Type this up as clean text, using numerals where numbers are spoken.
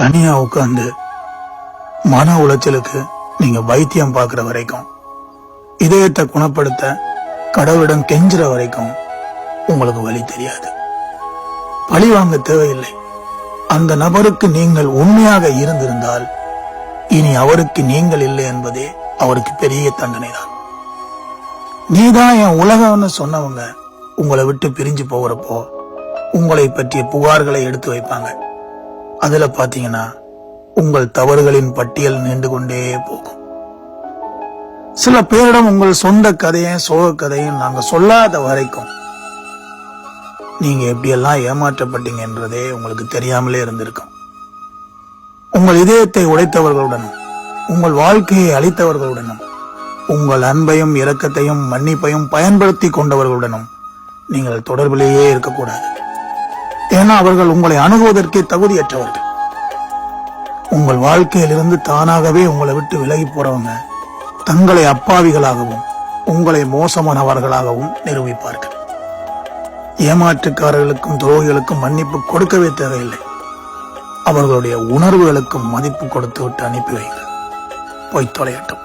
தனியா உட்கார்ந்து மன உளைச்சலுக்கு நீங்க வைத்தியம் பார்க்கிற வரைக்கும், இதயத்தை குணப்படுத்த கடவுளிடம் கெஞ்சுற வரைக்கும் உங்களுக்கு வழி தெரியாது. பழி வாங்க தேவையில்லை. அந்த நபருக்கு நீங்கள் உண்மையாக இருந்திருந்தால் இனி அவருக்கு நீங்கள் இல்லை என்பதே அவருக்கு பெரிய தண்டனை தான். நீதான் என் உலகம்னு சொன்னவங்க உங்களை விட்டு பிரிஞ்சு போகிறப்போ உங்களை பற்றிய புகார்களை எடுத்து வைப்பாங்க. அதுல பாத்தீங்கன்னா உங்கள் தவறுகளின் பட்டியல் நீண்டு கொண்டே போகும். சில பேரிடம் உங்கள் சொந்த கதையும் சோக கதையும் நாங்க சொல்லாத வரைக்கும் நீங்க எப்படியெல்லாம் ஏமாற்றப்பட்டீங்க என்றதே உங்களுக்கு தெரியாமலே இருந்திருக்கும். உங்கள் இதயத்தை உடைத்தவர்களுடனும் உங்கள் வாழ்க்கையை அளித்தவர்களுடனும் உங்கள் அன்பையும் இரக்கத்தையும் மன்னிப்பையும் பயன்படுத்தி கொண்டவர்களுடனும் நீங்கள் தொடர்பிலேயே இருக்கக்கூடாது. ஏன்னா அவர்கள் உங்களை அணுகுவதற்கே தகுதியற்றவர்கள். உங்கள் வாழ்க்கையிலிருந்து தானாகவே உங்களை விட்டு விலகி போறவங்க தங்களை அப்பாவிகளாகவும் உங்களை மோசமானவர்களாகவும் நிரூபிப்பார்கள். ஏமாற்றுக்காரர்களுக்கும் துரோகிகளுக்கும் மன்னிப்பு கொடுக்கவே தேவையில்லை. அவர்களுடைய உணர்வுகளுக்கும் மதிப்பு கொடுத்து விட்டு அனுப்பி வைங்க. போய் தொலையட்டும்.